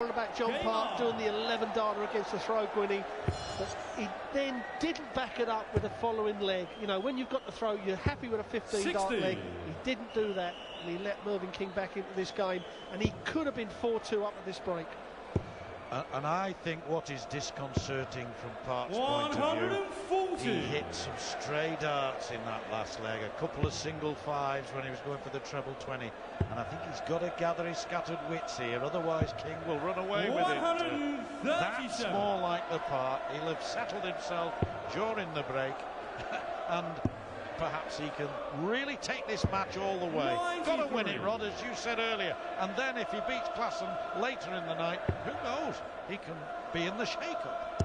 About John Park doing the 11 darter against the throw, Gwynny, but he then didn't back it up with the following leg. You know, when you've got the throw, you're happy with a 15 dart leg. He didn't do that, and he let Mervyn King back into this game, and he could have been 4-2 up at this break. And I think what is disconcerting from Park's point of view, he hit some stray darts in that last leg, a couple of single fives when he was going for the treble 20, and I think he's got to gather his scattered wits here, otherwise King will run away with it. That's more like the part. He'll have settled himself during the break and perhaps he can really take this match all the way. Got to win it, Rod, as you said earlier. And then if he beats Klassen later in the night, who knows? He can be in the shake-up.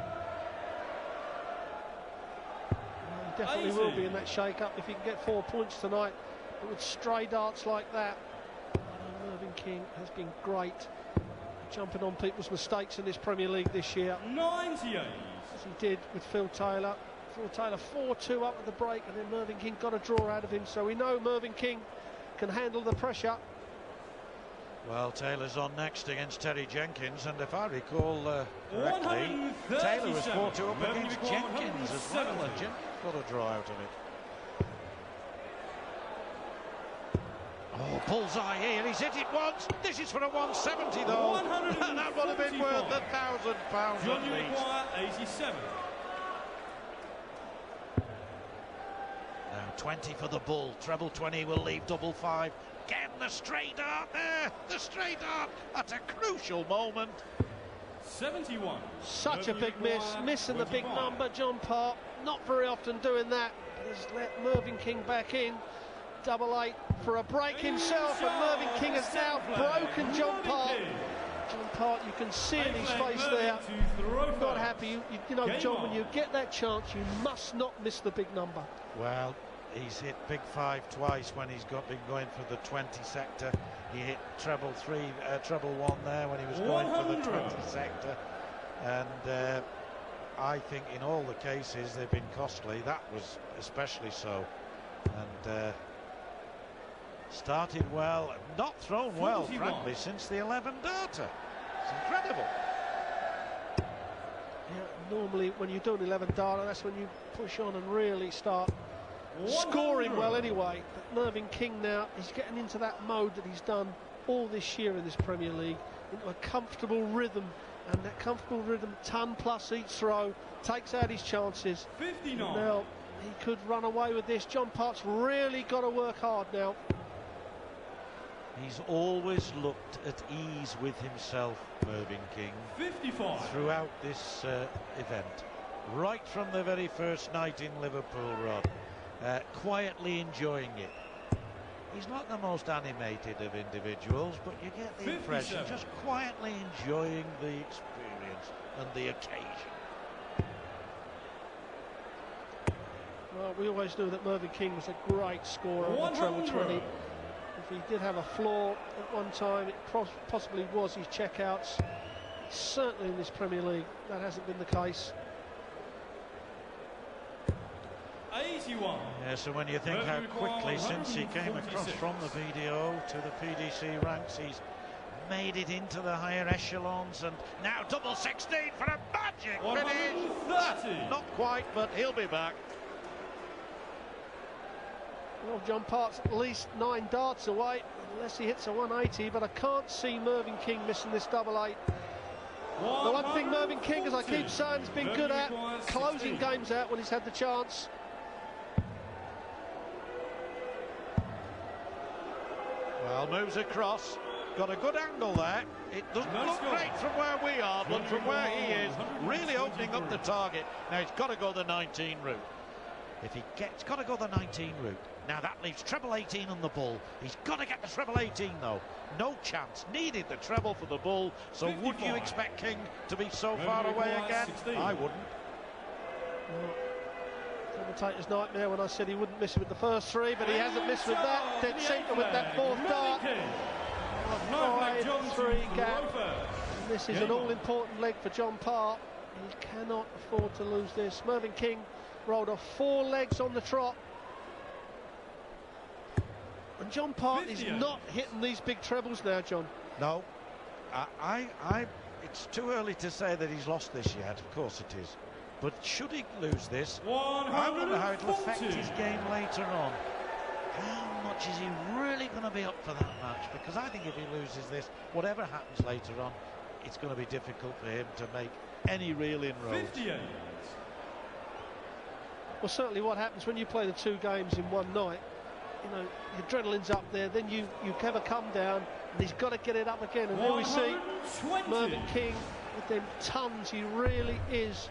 Well, he definitely will be in that shake-up if he can get 4 points tonight. But with stray darts like that, Mervyn King has been great, jumping on people's mistakes in this Premier League this year. 98. As he did with Phil Taylor. Phil Taylor 4-2 up at the break, and then Mervyn King got a draw out of him, so we know Mervyn King can handle the pressure. Well, Taylor's on next against Terry Jenkins, and if I recall correctly, Taylor was 4-2 up against Jenkins as well, and Jenkins got a draw out of it. Oh, bullseye here, he's hit it once. This is for a 170 though. That would have been worth £1,000 at least. 87. Now 20 for the bull, treble 20 will leave double 5. Again the stray dart there, the stray dart at a crucial moment. 71. Such a big miss, missing the big number. John Park, not very often doing that, but has let Mervyn King back in. Double 8 for a break himself, and Mervyn King has now broken John Park. John Park, you can see in his face there, not happy. You know, John, when you get that chance, you must not miss the big number. Well, he's hit big 5 twice when he's been going for the 20 sector. He hit treble 3, treble 1 there when he was going for the 20 sector. And I think in all the cases they've been costly. That was especially so. And started well, not thrown well, frankly, since the 11 darter. It's incredible. Yeah, normally when you do an 11 darter, that's when you push on and really start scoring well anyway. But Mervyn King now is getting into that mode that he's done all this year in this Premier League, into a comfortable rhythm, and that comfortable rhythm, ton plus each throw, takes out his chances. 59. Now he could run away with this. John Park's really got to work hard now. He's always looked at ease with himself, Mervyn King, 55. throughout this event, right from the very first night in Liverpool, Rod, quietly enjoying it. He's not the most animated of individuals, but you get the impression just quietly enjoying the experience and the occasion. Well, we always knew that Mervyn King was a great scorer on the treble 20. If he did have a flaw at one time, it possibly was his checkouts. Certainly in this Premier League, that hasn't been the case. 81. Yeah, so when you think how quickly since he came across from the BDO to the PDC ranks, he's made it into the higher echelons, and now double 16 for a magic finish. Not quite, but he'll be back. Well, John Park's at least 9 darts away, unless he hits a 180, but I can't see Mervyn King missing this double 8. The one thing Mervyn King, as I keep saying, has been good at closing games out when he's had the chance. Well, moves across, got a good angle there. It doesn't look great from where we are, but from where he is, really opening up the target. Now he's got to go the 19 route. If he gets, got to go the 19 route. Now that leaves treble 18 on the bull. He's got to get the treble 18 though. No chance. Needed the treble for the bull. So 55. Would you expect King to be so far away again? 16. I wouldn't. Well, commentator's nightmare when I said he wouldn't miss it with the first 3, but he hasn't missed with that. Dead centre with that 4th dart. 5-3 gap. And this is an all-important leg for John Park. He cannot afford to lose this. Mervyn King rolled off 4 legs on the trot. And John Park is not hitting these big trebles now, John. No, I it's too early to say that he's lost this yet. Of course it is. But should he lose this, I wonder how it'll affect his game later on. How much is he really going to be up for that match? Because I think if he loses this, whatever happens later on, it's going to be difficult for him to make any real inroads. 58. Well, certainly what happens when you play the two games in one night, you know, your adrenaline's up there, then you have a come down, and he's got to get it up again. And there we see Mervyn King with them tons. He really is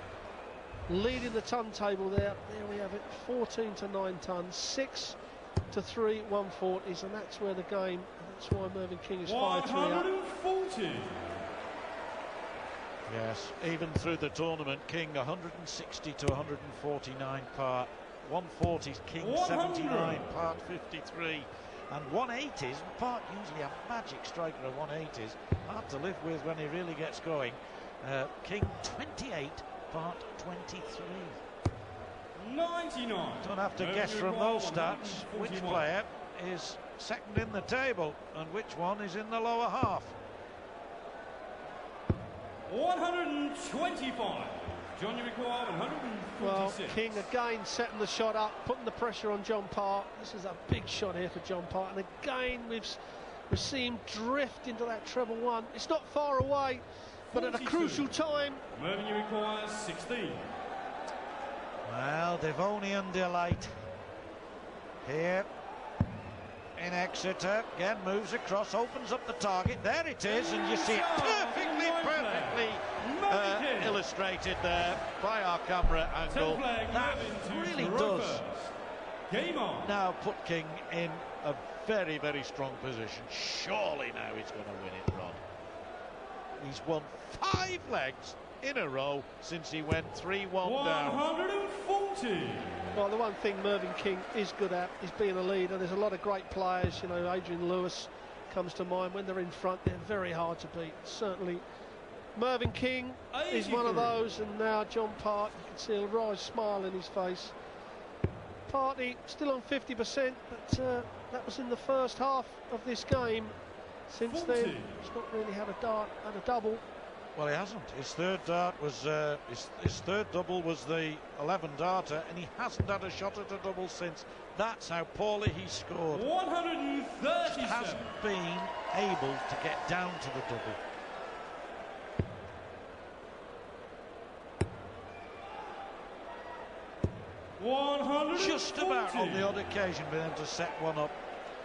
leading the ton table there. There we have it, 14 to 9 tons, 6 to 3 140s, and that's where the game, that's why Mervyn King is 5-3 up. 140. Yes, even through the tournament, King 160 to 149 part, 140s, King 79 part 53, and 180s, part usually a magic striker of 180s, hard to live with when he really gets going. King 28 part 23. 99. Don't have to guess from those stats which player is second in the table and which one is in the lower half. 125. John, you require 146. Well, King again setting the shot up, putting the pressure on John Park. This is a big shot here for John Park, and again we've seen him drift into that treble one. It's not far away, but 42. At a crucial time. Mervyn, you require 16. Well, Devonian delight here in Exeter. Again, moves across, opens up the target. There it is, and you see it perfectly illustrated there by our camera angle. That really does Game on. now put King in a very, very strong position. Surely now he's going to win it, Rod. He's won 5 legs in a row since he went 3-1 down. 140. Well, the one thing Mervyn King is good at is being a leader. There's a lot of great players, you know, Adrian Lewis comes to mind. When they're in front, they're very hard to beat. Certainly Mervyn King is one of those, and now John Park, you can see a wry smile in his face. Party still on 50%, but that was in the first half of this game. Since 40. then, he's not really had a dart and a double. Well, he hasn't. His third dart was his third double was the 11 darter, and he hasn't had a shot at a double since. That's how poorly he scored. 130. Just hasn't been able to get down to the double. Just about on the odd occasion been able to set one up.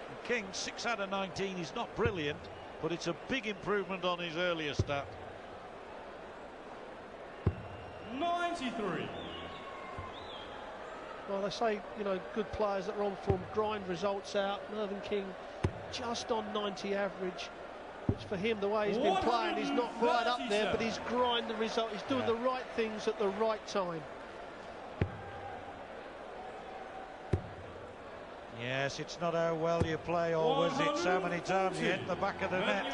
And King 6 out of 19. He's not brilliant, but it's a big improvement on his earlier stat. 93. Well, they say, you know, good players that are on form grind results out. Mervyn King just on 90 average, which for him, the way he's been playing, he's not right up there, but he's grind the result. He's doing the right things at the right time. Yes, it's not how well you play, or was it so many times you hit the back of the net.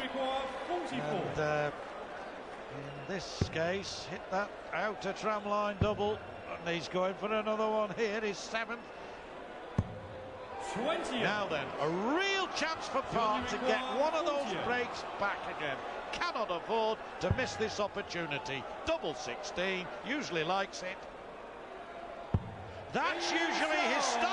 And in this case, hit that outer tramline double, and he's going for another one here, his 7th. 20. Now then, a real chance for Park to get one of those breaks back again. Cannot afford to miss this opportunity. Double 16, usually likes it. That's usually his start.